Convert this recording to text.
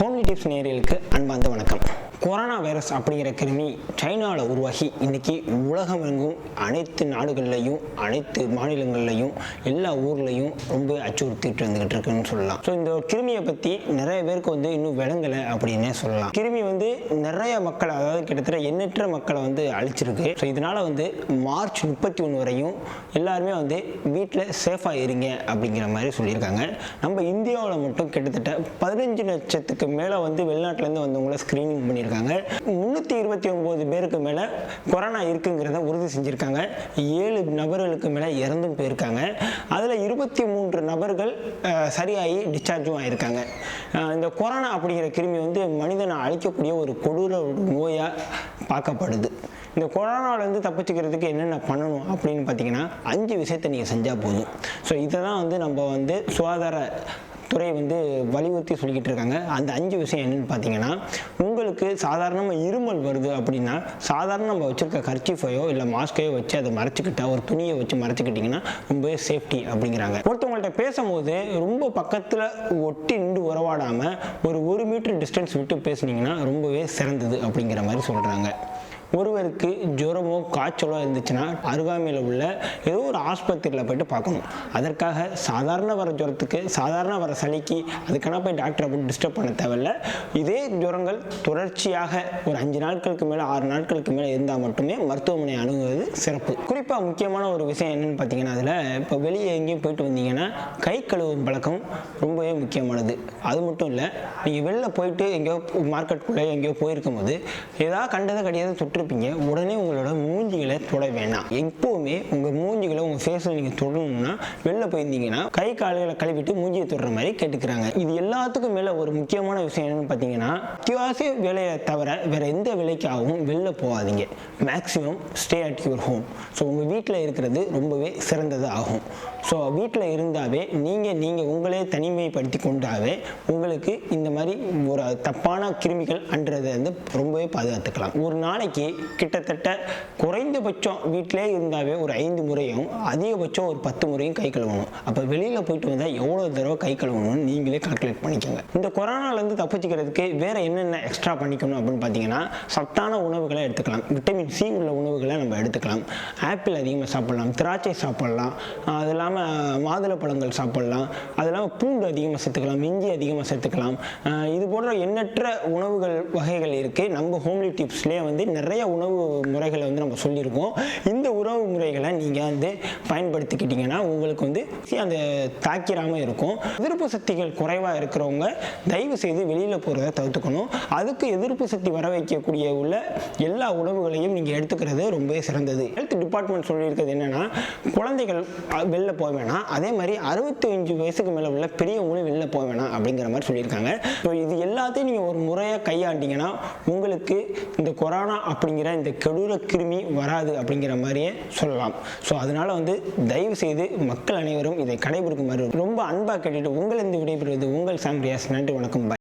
Homely tips நேயர்களுக்கு அன்பார்ந்த வணக்கம். கொரோனா வைரஸ் அப்படிங்கிற கிருமி சைனாவில் உருவாகி இன்னைக்கு உலகம் எங்கும் அனைத்து நாடுகள்லையும் அனைத்து மாநிலங்கள்லையும் எல்லா ஊர்லேயும் ரொம்ப அச்சுறுத்திட்டு வந்துகிட்டு இருக்குன்னு சொல்லலாம். ஸோ இந்த கிருமியை பற்றி நிறைய பேருக்கு இன்னும் விளங்கலை அப்படின்னே சொல்லலாம். கிருமி நிறைய மக்களை, அதாவது கிட்டத்தட்ட எண்ணற்ற மக்களை அழிச்சிருக்கு. ஸோ இதனால் மார்ச் 31 வரையும் எல்லாருமே வீட்டில் சேஃபாக இருங்க அப்படிங்கிற மாதிரி சொல்லியிருக்காங்க. நம்ம இந்தியாவில் மட்டும் கிட்டத்தட்ட 15 லட்சத்துக்கு மேலே வெளிநாட்டிலேருந்து வந்தவங்கள ஸ்க்ரீனிங் பண்ணியிருக்காங்க. 329 பேருக்கு மேலே கொரோனா இருக்குங்கிறத உறுதி செஞ்சுருக்காங்க. 7 நபர்களுக்கு மேலே இறந்தும் போயிருக்காங்க. அதில் 23 நபர்கள் சரியாகி டிஸ்சார்ஜும் ஆகியிருக்காங்க. இந்த கொரோனா அப்படிங்கிற கிருமி மனிதனை அழிக்கக்கூடிய ஒரு கொடூர நோயாக பார்க்கப்படுது. இந்த கொரோனாவிலேருந்து தப்பிச்சுக்கிறதுக்கு என்னென்ன பண்ணணும் அப்படின்னு பார்த்தீங்கன்னா 5 விஷயத்தை நீங்கள் செஞ்சால் போதும். ஸோ இதை தான் நம்ம சுகாதார துறை வலியுறுத்தி சொல்லிக்கிட்டு இருக்காங்க. அந்த 5 விஷயம் என்னென்னு பார்த்தீங்கன்னா, உங்களுக்கு சாதாரணமாக இருமல் வருது அப்படின்னா சாதாரண நம்ம வச்சுருக்க கர்ச்சீஃபையோ இல்லை மாஸ்கையோ வச்சு அதை மறைச்சிக்கிட்டா, ஒரு துணியை வச்சு மறைச்சிக்கிட்டிங்கன்னா ரொம்பவே சேஃப்டி அப்படிங்கிறாங்க. ஒருத்தவங்கள்ட்ட பேசும்போது ரொம்ப பக்கத்தில் ஒட்டி நின்று உறவாடாமல் ஒரு 1 மீட்டர் டிஸ்டன்ஸ் விட்டு பேசுனீங்கன்னா ரொம்பவே சிறந்தது அப்படிங்கிற மாதிரி சொல்கிறாங்க. ஒருவருக்கு ஜுரமோ காய்ச்சலோ இருந்துச்சுன்னா அருகாமையில் உள்ள ஏதோ ஒரு ஆஸ்பத்திரியில் போய்ட்டு பார்க்கணும். அதற்காக சாதாரண வர ஜுரத்துக்கு, சாதாரண வர சளிக்கு அதுக்கான போய் டாக்டரை போய் டிஸ்டர்ப் பண்ண தேவையில்லை. இதே ஜுரங்கள் தொடர்ச்சியாக ஒரு 5 நாட்களுக்கு மேலே 6 நாட்களுக்கு மேலே இருந்தால் மட்டுமே மருத்துவமனை அணுகுவது சிறப்பு. குறிப்பாக முக்கியமான ஒரு விஷயம் என்னென்னு பார்த்தீங்கன்னா, அதில் இப்போ வெளியே எங்கேயும் போயிட்டு வந்தீங்கன்னா கை கழுவும் பழக்கம் ரொம்பவே முக்கியமானது. அது மட்டும் இல்லை, நீங்கள் வெளில போயிட்டு எங்கேயோ மார்க்கெட்டுக்குள்ளே எங்கேயோ போயிருக்கும் போது ஏதாவது கண்டதை கிடையாது தொட்டிருப்பீங்க, உடனே உங்களோட மூஞ்சிகளை தொட வேணாம். எப்போவுமே உங்கள் மூஞ்சிகளை உங்கள் ஃபேஸில் நீங்கள் தொடணும்னா வெளில போயிருந்தீங்கன்னா கை கால்களை கழுவிட்டு மூஞ்சியை தொடுற மாதிரி கேட்டுக்கிறாங்க. இது எல்லாத்துக்கும் மேலே ஒரு முக்கியமான விஷயம் என்னென்னு பார்த்தீங்கன்னா, அத்தியாவசிய வேலையை தவிர வேறு எந்த வேலைக்காகவும் வெளில போகாதீங்க. Maximum stay at your home. So உங்கள் வீட்டில் இருக்கிறது ரொம்பவே சிறந்தது ஆகும். ஸோ வீட்டில் இருந்தாவே நீங்கள் உங்களே தனிமைப்படுத்தி கொண்டாவே உங்களுக்கு இந்த மாதிரி ஒரு தப்பான கிருமிகள் அன்றதை ரொம்பவே பாதுகாத்துக்கலாம். ஒரு நாளைக்கு கிட்டத்தட்ட குறைந்தபட்சம் வீட்டிலே இருந்தாவே ஒரு 5 முறையும் அதிகபட்சம் ஒரு 10 முறையும் கை கழுவணும். அப்போ வெளியில் போயிட்டு வந்தால் எவ்வளோ தடவை கை கழுவணும்னு நீங்களே கால்குலேட் பண்ணிக்கோங்க. இந்த கொரோனாலேருந்து தப்பிச்சுக்கிறதுக்கு வேறு என்னென்ன எக்ஸ்ட்ரா பண்ணிக்கணும் அப்படின்னு பார்த்தீங்கன்னா, சத்தான உணவுகளை எடுத்துக்கலாம். விட்டமின் சி உள்ள உணவுகளை நம்ம எடுத்துக்கலாம். ஆப்பிள் அதிகமாக சாப்பிட்லாம், திராட்சை சாப்பிட்லாம், அது இல்லாமல் மாதுளை பழங்கள் சாப்பிட்லாம், அது இல்லாமல் பூண்டு அதிகமாக சேர்த்துக்கலாம், இஞ்சி அதிகமாக சேர்த்துக்கலாம். இது போன்ற எண்ணற்ற உணவுகள் வகைகள் இருக்குது. நம்ம ஹோம்லி டிப்ஸ்லேயே நிறைய உணவு முறைகளை நம்ம சொல்லியிருக்கோம். இந்த உணவு முறைகளை நீங்கள் பயன்படுத்திக்கிட்டீங்கன்னா உங்களுக்கு அந்த தாக்கிராமல் இருக்கும். எதிர்ப்பு சக்திகள் குறைவாக இருக்கிறவங்க தயவு செய்து வெளியில் போகிறத தவிர்த்துக்கணும். அதுக்கு எதிர்ப்பு சக்தி வர வைக்கக்கூடிய உள்ள எல்லா உணவுகளையும் நீங்கள் எடுத்துக்கிறது ரொம்பவே சிறந்தது. ஹெல்த் டிபார்ட்மெண்ட் சொல்லியிருக்கிறது என்னென்னா, குழந்தைகள் வெளில போக வேணாம், அதே மாதிரி 65 வயசுக்கு மேலே உள்ள பெரியவங்களும் வெளில போக வேணாம் அப்படிங்கிற மாதிரி சொல்லியிருக்காங்க. ஸோ இது எல்லாத்தையும் நீங்கள் ஒரு முறையாக கையாண்டிங்கன்னா உங்களுக்கு இந்த கொரோனா அப்படிங்கிற இந்த கொடூர கிருமி வராது அப்படிங்கிற மாதிரியே சொல்லலாம். ஸோ அதனால் தயவு செய்து மக்கள் அனைவரும் இதை கடைபிடிக்குமாறு ரொம்ப அன்பாக கேட்டுட்டு உங்களிருந்து விடைபெறுவது உங்கள் சாம் ரியாஸ். நன்றி, வணக்கம்.